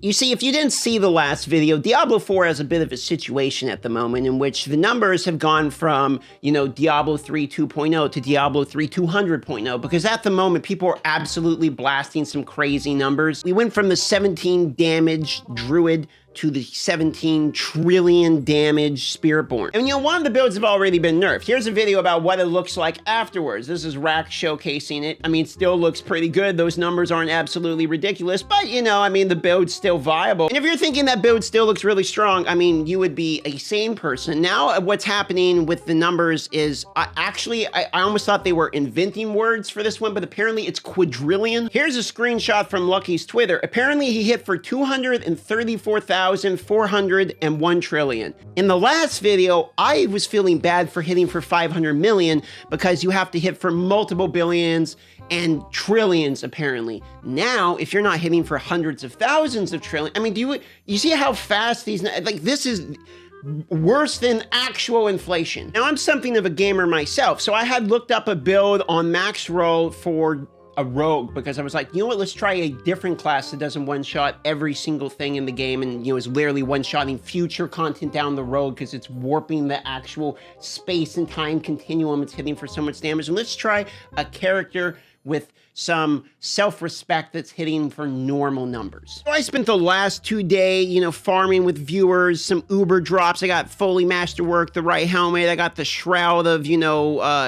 You see, if you didn't see the last video, Diablo 4 has a bit of a situation at the moment in which the numbers have gone from, Diablo 3 2.0 to Diablo 3 200.0, because at the moment, people are absolutely blasting some crazy numbers. We went from the 17 damage druid to the 17 trillion damage Spiritborn. And one of the builds have already been nerfed. Here's a video about what it looks like afterwards. This is Rack showcasing it. I mean, it still looks pretty good. Those numbers aren't absolutely ridiculous, but the build's still viable. And if you're thinking that build still looks really strong, I mean, you would be a sane person. Now, what's happening with the numbers is, I almost thought they were inventing words for this one, but apparently it's quadrillion. Here's a screenshot from Lucky's Twitter. Apparently he hit for 234,401 trillion. In the last video, I was feeling bad for hitting for 500 million because you have to hit for multiple billions and trillions, apparently. Now, if you're not hitting for hundreds of thousands of trillion, I mean, do you see how fast these, this is worse than actual inflation. Now, I'm something of a gamer myself, so I had looked up a build on max roll for a rogue, because I was like, you know what, let's try a different class that doesn't one-shot every single thing in the game and, is literally one-shotting future content down the road because it's warping the actual space and time continuum it's hitting for so much damage. And let's try a character with some self-respect that's hitting for normal numbers. So I spent the last 2 days, farming with viewers, some Uber drops. I got fully masterwork, the right helmet. I got the shroud of,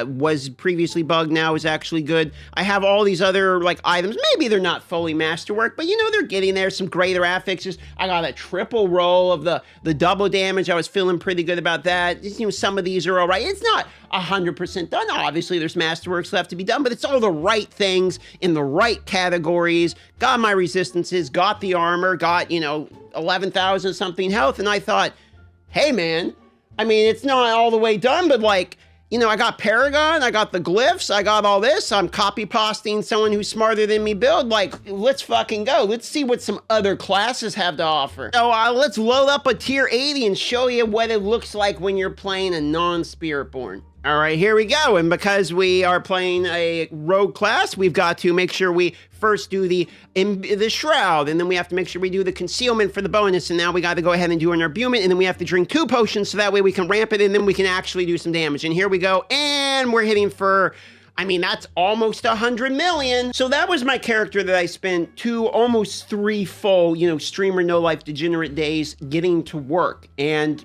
was previously bugged, now is actually good. I have all these other items. Maybe they're not fully masterwork, but they're getting there. Some greater affixes. I got a triple roll of the double damage. I was feeling pretty good about that. Some of these are all right. It's not 100% done. Obviously, there's masterworks left to be done, but it's all the right things in the right categories. Got my resistances, got the armor, got, 11,000 something health. And I thought, hey, man, I mean, it's not all the way done, but I got Paragon, I got the glyphs, I got all this. I'm copy pasting someone who's smarter than me build. Let's fucking go. Let's see what some other classes have to offer. So let's load up a tier 80 and show you what it looks like when you're playing a non-Spiritborn. All right, here we go. And because we are playing a rogue class, we've got to make sure we first do the shroud, and then we have to make sure we do the concealment for the bonus, and now we got to go ahead and do an imbuement, and then we have to drink 2 potions so that way we can ramp it, and then we can actually do some damage. And here we go, and we're hitting for, that's almost 100 million. So that was my character that I spent 2, almost 3 full, streamer no life degenerate days getting to work. And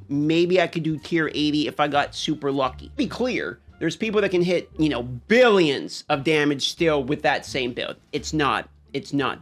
maybe I could do tier 80 if I got super lucky. Be clear, there's people that can hit, billions of damage still with that same build. It's not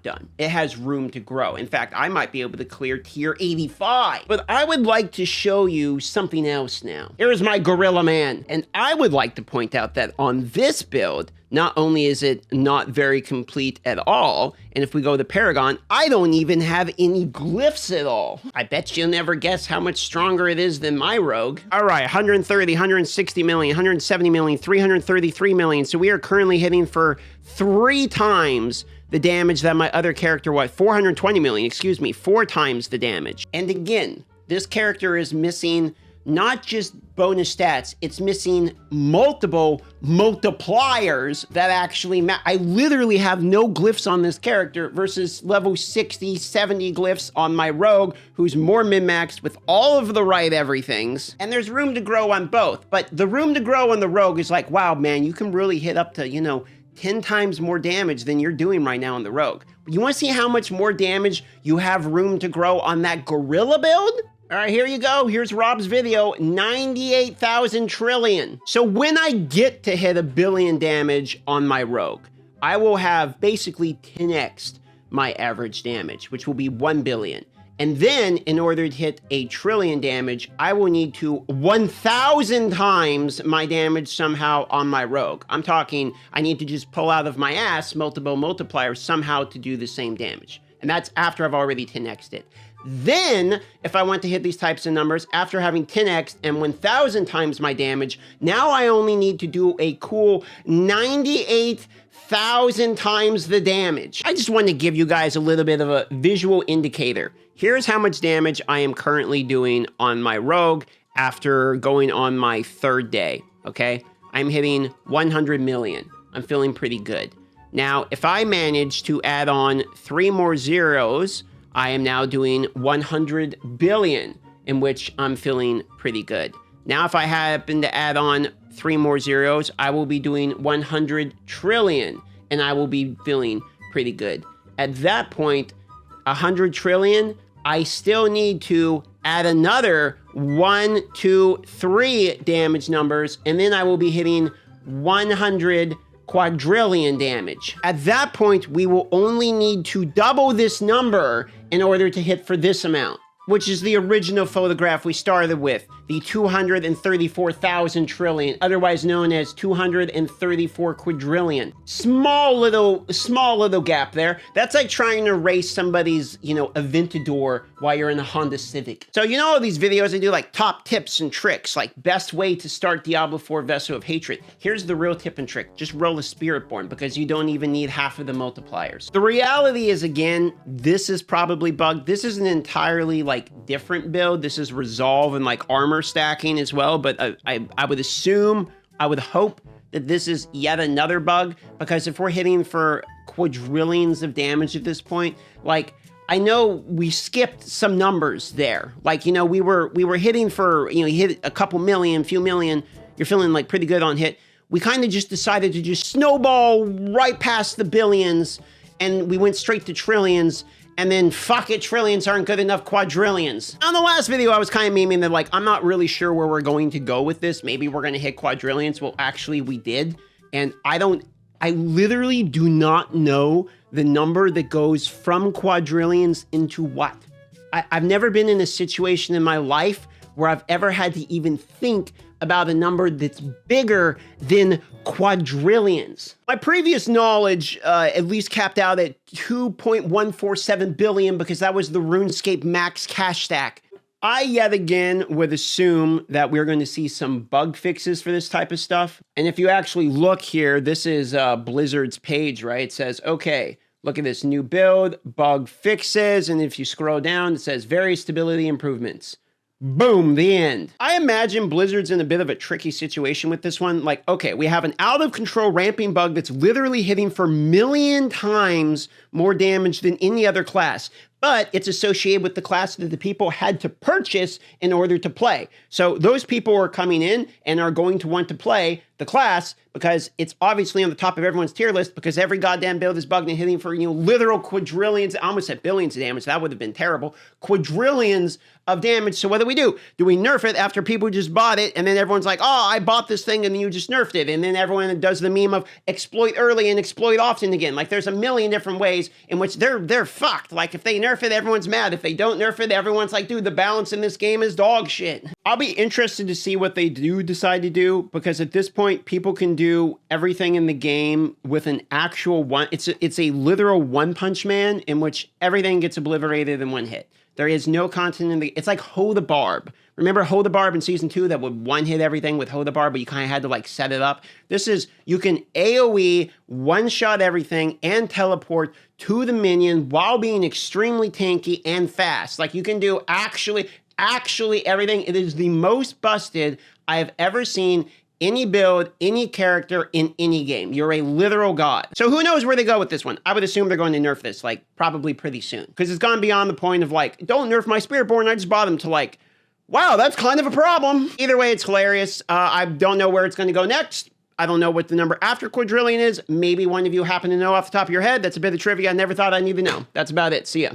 done. It has room to grow. In fact, I might be able to clear tier 85. But I would like to show you something else now. Here's my Gorilla Man. And I would like to point out that on this build, not only is it not very complete at all, and if we go to Paragon, I don't even have any glyphs at all. I bet you'll never guess how much stronger it is than my rogue. All right, 130, 160 million, 170 million, 333 million. So we are currently hitting for 3 times the damage that my other character, 420 million, 4 times the damage. And again, this character is missing not just bonus stats, it's missing multiple multipliers that actually I literally have no glyphs on this character versus level 60, 70 glyphs on my rogue, who's more min-maxed with all of the right everythings. And there's room to grow on both, but the room to grow on the rogue is wow, man, you can really hit up to, 10 times more damage than you're doing right now on the rogue. You want to see how much more damage you have room to grow on that gorilla build? All right, here you go. Here's Rob's video, 98,000 trillion. So when I get to hit 1 billion damage on my rogue, I will have basically 10x'd my average damage, which will be 1 billion. And then in order to hit 1 trillion damage, I will need to 1,000 times my damage somehow on my rogue. I'm talking, I need to just pull out of my ass multiple multipliers somehow to do the same damage. And that's after I've already 10x'd it. Then, if I want to hit these types of numbers, after having 10x'd and 1,000 times my damage, now I only need to do a cool 98,000 times the damage. I just wanted to give you guys a little bit of a visual indicator. Here's how much damage I am currently doing on my rogue after going on my 3rd day, okay? I'm hitting 100 million. I'm feeling pretty good. Now, if I manage to add on 3 more zeros I am now doing 100 billion, in which I'm feeling pretty good. Now, if I happen to add on 3 more zeros, I will be doing 100 trillion, and I will be feeling pretty good. At that point, 100 trillion, I still need to add another 1, 2, 3 damage numbers, and then I will be hitting 100 quadrillion damage. At that point, we will only need to double this number in order to hit for this amount, which is the original photograph we started with, the 234,000 trillion, otherwise known as 234 quadrillion. Small little gap there. That's like trying to race somebody's, Aventador while you're in a Honda Civic. So all these videos I do like top tips and tricks, like best way to start Diablo 4 Vessel of Hatred. Here's the real tip and trick. Just roll a Spiritborn because you don't even need half of the multipliers. The reality is, again, this is probably bugged. This is an entirely different build. This is resolve and armor stacking as well, but I would assume, I would hope that this is yet another bug, because if we're hitting for quadrillions of damage at this point, I know we skipped some numbers there. We were hitting for, you hit a couple million, few million, you're feeling pretty good on hit. We kind of just decided to just snowball right past the billions, and we went straight to trillions. And then, fuck it, trillions aren't good enough, quadrillions. On the last video, I was kind of memeing that, I'm not really sure where we're going to go with this. Maybe we're going to hit quadrillions. Well, actually, we did. And I literally do not know the number that goes from quadrillions into what. I've never been in a situation in my life where I've ever had to even think about a number that's bigger than quadrillions. My previous knowledge at least capped out at 2.147 billion because that was the RuneScape max cash stack. I yet again would assume that we're going to see some bug fixes for this type of stuff. And if you actually look here, this is Blizzard's page, right? It says, okay, look at this new build, bug fixes. And if you scroll down, it says various stability improvements. Boom, the end. I imagine Blizzard's in a bit of a tricky situation with this one. Okay, we have an out of control ramping bug that's literally hitting for 1,000,000 times more damage than any other class, but it's associated with the class that the people had to purchase in order to play. So those people are coming in and are going to want to play the class because it's obviously on the top of everyone's tier list, because every goddamn build is bugged and hitting for, literal quadrillions. I almost said billions of damage. That would have been terrible. Quadrillions of damage. So what do? Do we nerf it after people just bought it? And then everyone's like, oh, I bought this thing and then you just nerfed it. And then everyone does the meme of exploit early and exploit often again. There's a million different ways in which they're fucked. If they nerf it, everyone's mad. If they don't nerf it, everyone's like, dude, the balance in this game is dog shit. I'll be interested to see what they do decide to do, because at this point, people can do everything in the game with an actual one. It's a literal One Punch Man in which everything gets obliterated in one hit. There is no content in the... It's like Ho the Barb. Remember Ho the Barb in Season 2 that would one-hit everything with Ho the Barb, but you kind of had to, set it up? This is... You can AoE, one-shot everything, and teleport to the minion while being extremely tanky and fast. You can do actually everything. It is the most busted I have ever seen any build, any character in any game. You're a literal god. So who knows where they go with this one? I would assume they're going to nerf this, probably pretty soon. Because it's gone beyond the point of, don't nerf my Spiritborn, I just bought them, to wow, that's kind of a problem. Either way, it's hilarious. I don't know where it's going to go next. I don't know what the number after quadrillion is. Maybe one of you happen to know off the top of your head. That's a bit of trivia I never thought I needed to know. That's about it. See ya.